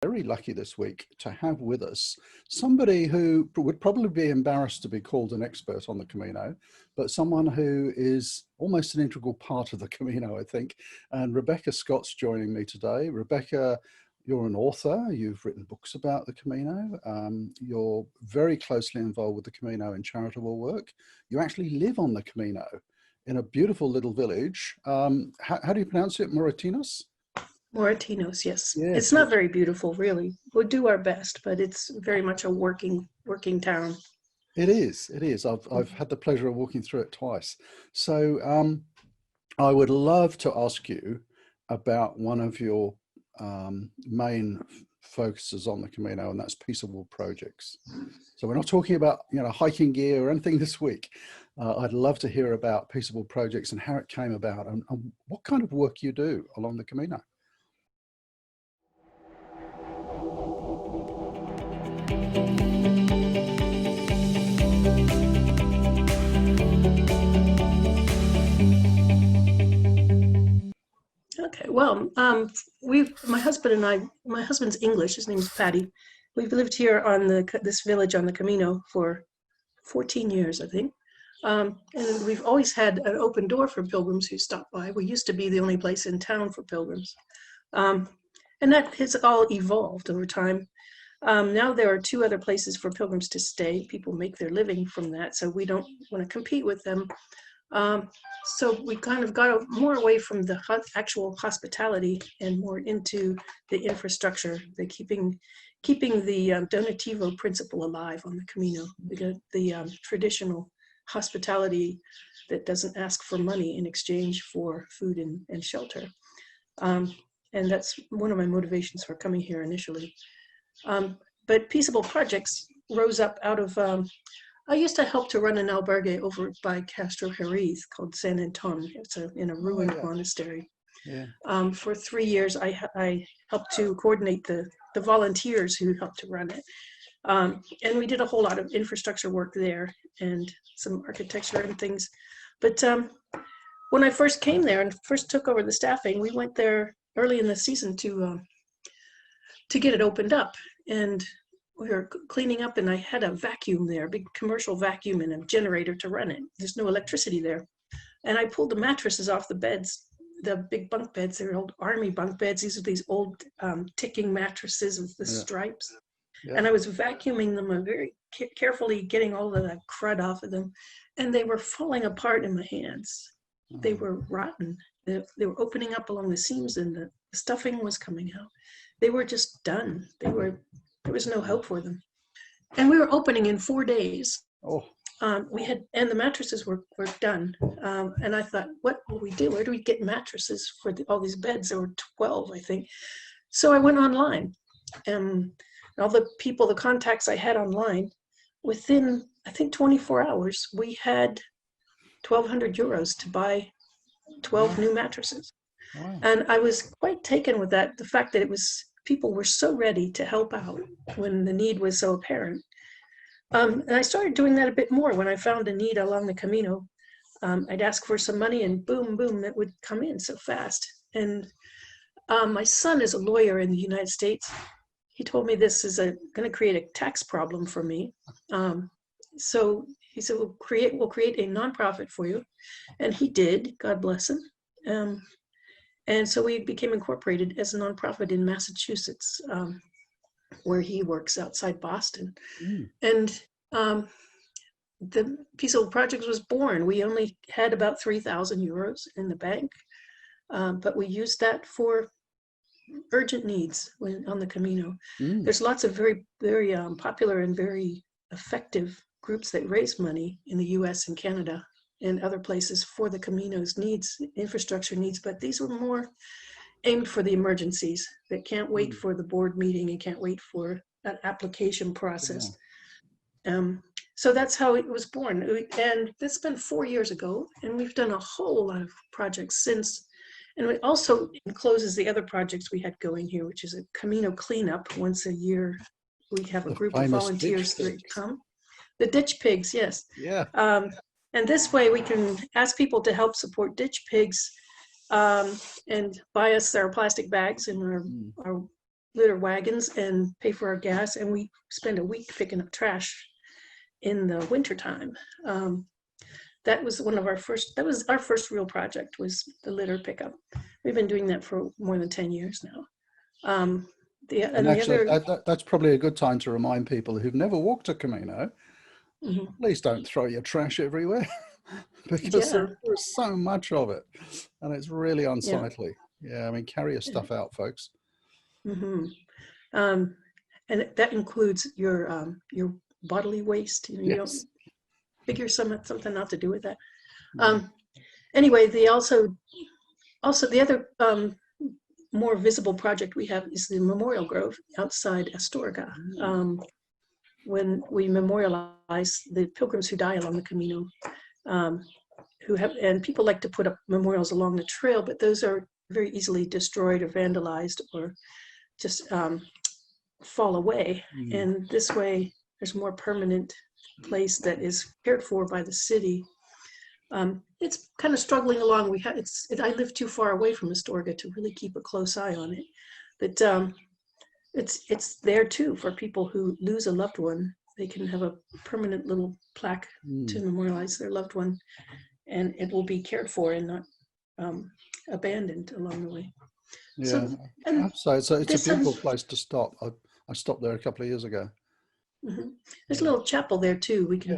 very lucky this week to have with us somebody who would probably be embarrassed to be called an expert on the Camino, but someone who is almost an integral part of the Camino, I think. And Rebekah Scott's joining me today. Rebekah, you're an author, you've written books about the Camino, you're very closely involved with the Camino in charitable work. You actually live on the Camino in a beautiful little village. How do you pronounce it, Moratinos? Moratinos, yes. Yes. It's not very beautiful, really. We'll do our best, but it's very much a working town. It is. It is. I've had the pleasure of walking through it twice. So I would love to ask you about one of your main focuses on the Camino, and that's Peaceable projects. So we're not talking about hiking gear or anything this week. I'd love to hear about Peaceable projects and how it came about and what kind of work you do along the Camino. Okay, well, my husband and I, my husband's English, his name's Patty. We've lived here on this village on the Camino for 14 years, I think. And we've always had an open door for pilgrims who stop by. We used to be the only place in town for pilgrims. And that has all evolved over time. Now there are 2 other places for pilgrims to stay. People make their living from that, so we don't want to compete with them. So we kind of got more away from the actual hospitality and more into the infrastructure, the keeping the donativo principle alive on the Camino, the traditional hospitality that doesn't ask for money in exchange for food and shelter. And that's one of my motivations for coming here initially. But Peaceable projects rose up out of, I used to help to run an albergue over by Castro Charities called San Anton. It's in a ruined monastery. Yeah. For 3 years, I helped to coordinate the volunteers who helped to run it. And we did a whole lot of infrastructure work there and some architecture and things. But when I first came there and first took over the staffing, we went there early in the season to get it opened up. And we were cleaning up and I had a vacuum there, a big commercial vacuum and a generator to run it. There's no electricity there. And I pulled the mattresses off the beds, the big bunk beds. They're old army bunk beds. These are these old ticking mattresses with the stripes. Yeah. And I was vacuuming them very carefully, getting all of that crud off of them. And they were falling apart in my hands. They were rotten. They were opening up along the seams and the stuffing was coming out. They were just done. There was no hope for them. And we were opening in 4 days. Oh. And the mattresses were done. And I thought, what will we do? Where do we get mattresses for all these beds? There were 12, I think. So I went online. And all the contacts I had online, within, I think, 24 hours, we had 1,200 euros to buy 12 new mattresses. Wow. And I was quite taken with that, the fact that people were so ready to help out when the need was so apparent. And I started doing that a bit more when I found a need along the Camino. I'd ask for some money and boom, boom, it would come in so fast. And my son is a lawyer in the United States. He told me this is going to create a tax problem for me. So he said, we'll create a nonprofit for you. And he did, God bless him. And so we became incorporated as a nonprofit in Massachusetts, where he works outside Boston. And the Peaceable Project was born. We only had about 3,000 euros in the bank, but we used that for urgent needs on the Camino. There's lots of very, very popular and very effective groups that raise money in the US and Canada and other places for the Camino's needs, infrastructure needs, but these were more aimed for the emergencies that can't wait for the board meeting and can't wait for that application process. So that's how it was born. And this has been 4 years ago, and we've done a whole lot of projects since. And it also encloses the other projects we had going here, which is a Camino cleanup once a year. We have a group of volunteers that come. The ditch pigs, yes. Yeah. And this way we can ask people to help support ditch pigs and buy us our plastic bags and our litter wagons and pay for our gas, and we spend a week picking up trash in the wintertime. That was that was our first real project, was the litter pickup. We've been doing that for more than 10 years now. And actually, that's probably a good time to remind people who've never walked a Camino, please don't throw your trash everywhere because there's so much of it and it's really unsightly. Yeah, I mean, carry your stuff out, folks. And that includes your bodily waste. You don't figure something out to do with that. Anyway, the other more visible project we have is the Memorial Grove outside Astorga. When we memorialize the pilgrims who die along the Camino, and people like to put up memorials along the trail, but those are very easily destroyed or vandalized or just fall away. And this way, there's a more permanent place that is cared for by the city. It's kind of struggling along. I live too far away from Astorga to really keep a close eye on it, but it's there too for people who lose a loved one. They can have a permanent little plaque to memorialize their loved one, and it will be cared for and not abandoned along the way. Yeah, so it's a beautiful place to stop. I stopped there a couple of years ago. There's a little chapel there too. We can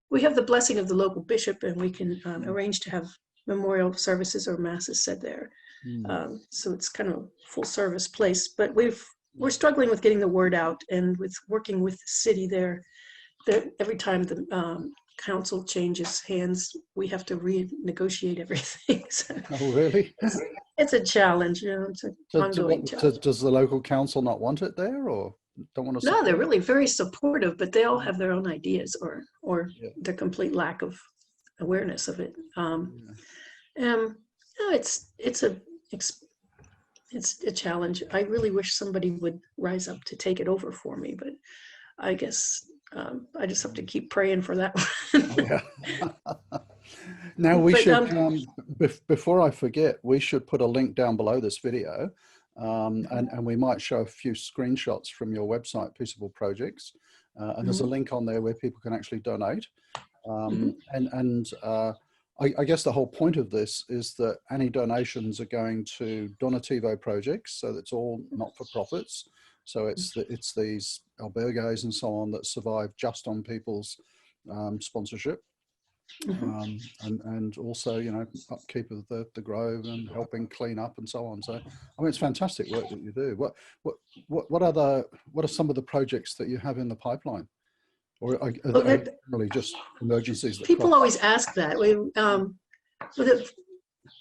we have the blessing of the local bishop, and we can arrange to have memorial services or masses said there. So it's kind of a full service place, but we're struggling with getting the word out and with working with the city there. Every time the council changes hands, we have to renegotiate everything. So oh, really? It's a challenge. It's an ongoing challenge. Does the local council not want it there, or don't want to? No, they're really very supportive, but they all have their own ideas or the complete lack of awareness of it. It's a challenge. I really wish somebody would rise up to take it over for me, but I guess I just have to keep praying for that one. Now we should, before I forget, we should put a link down below this video, and we might show a few screenshots from your website, Peaceable Projects, and there's a link on there where people can actually donate. I guess the whole point of this is that any donations are going to donativo projects, so that's all not-for-profits. So it's these albergues and so on that survive just on people's sponsorship, and also, you know, upkeep of the grove and helping clean up and so on. So I mean, it's fantastic work that you do. What are some of the projects that you have in the pipeline? Or are they really just emergencies? People always ask that.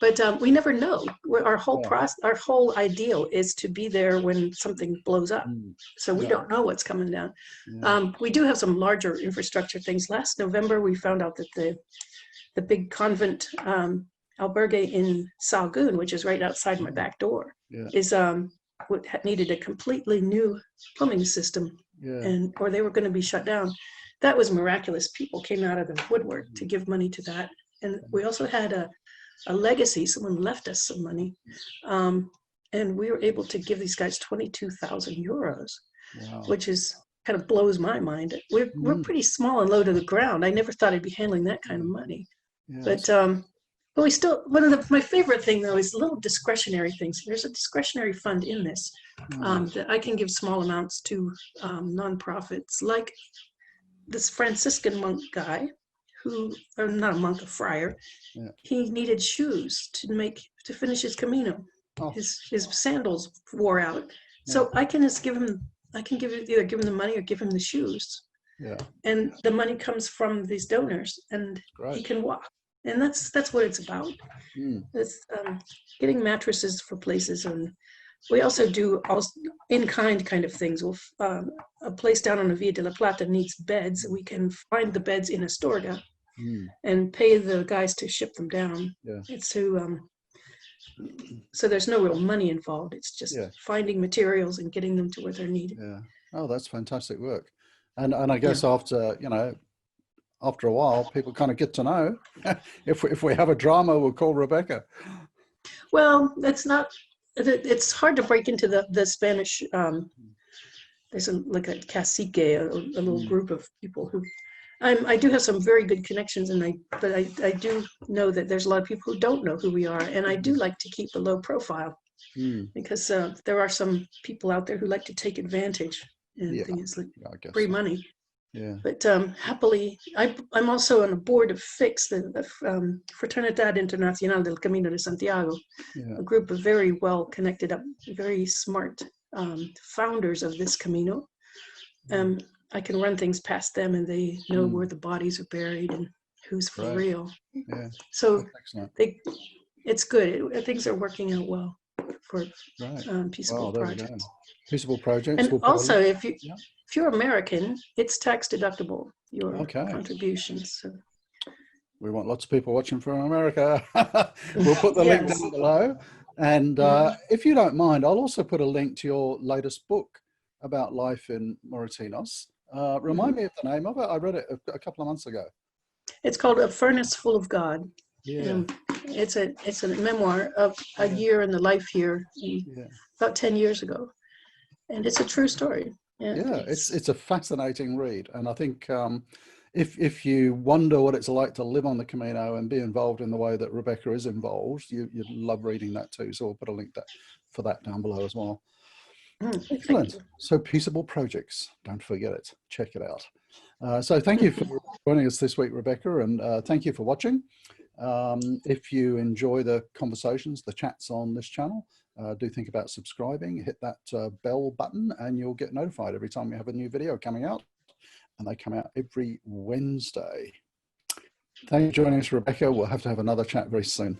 But we never know. Our whole ideal is to be there when something blows up. So we don't know what's coming down. We do have some larger infrastructure things. Last November, we found out that the big convent albergue in Salgoon, which is right outside my back door, is needed a completely new plumbing system, or they were going to be shut down. That was miraculous. People came out of the woodwork to give money to that. And we also had a legacy. Someone left us some money, and we were able to give these guys 22,000 euros, which is kind of blows my mind. We're pretty small and low to the ground. I never thought I'd be handling that kind of money, but we still. My favorite thing though is little discretionary things. There's a discretionary fund in this that I can give small amounts to nonprofits, like this Franciscan monk guy. Or not a monk, a friar. He needed shoes to finish his Camino. His sandals wore out, so I can just give him. I can either give him the money or give him the shoes. And the money comes from these donors, and he can walk. And that's what it's about. It's getting mattresses for places, and we also do in-kind kind of things. A place down on the Via de la Plata needs beds. We can find the beds in Astorga and pay the guys to ship them down. It's so there's no real money involved. It's just finding materials and getting them to where they're needed. Oh, that's fantastic work. And I guess after a while, people kind of get to know. If we have a drama, we'll call Rebekah. Well, that's not. it's hard to break into the Spanish. There's like a cacique, a little group of people who. I do have some very good connections, but I do know that there's a lot of people who don't know who we are, and I do like to keep a low profile because there are some people out there who like to take advantage and things like free money. Yeah. But happily, I'm also on a board of FIX, the Fraternidad Internacional del Camino de Santiago, a group of very well-connected, very smart founders of this Camino. I can run things past them, and they know where the bodies are buried and who's for real. Yeah. So it's good. Things are working out well for Peaceable projects. Peaceable projects. And also, if you're American, it's tax deductible, your contributions. So. We want lots of people watching from America. We'll put the link down below. And if you don't mind, I'll also put a link to your latest book about life in Moratinos. Remind me of the name of it. I read it a couple of months ago. It's called A Furnace Full of God. Yeah. It's a memoir of a year in the life here, about 10 years ago. And it's a true story. It's a fascinating read. And I think if you wonder what it's like to live on the Camino and be involved in the way that Rebekah is involved, you'd love reading that too. So I'll put a link for that down below as well. Excellent. So Peaceable Projects, don't forget it. Check it out. So thank you for joining us this week, Rebekah, and thank you for watching. If you enjoy the conversations, the chats on this channel, do think about subscribing. Hit that bell button and you'll get notified every time we have a new video coming out. And they come out every Wednesday. Thank you for joining us, Rebekah. We'll have to have another chat very soon.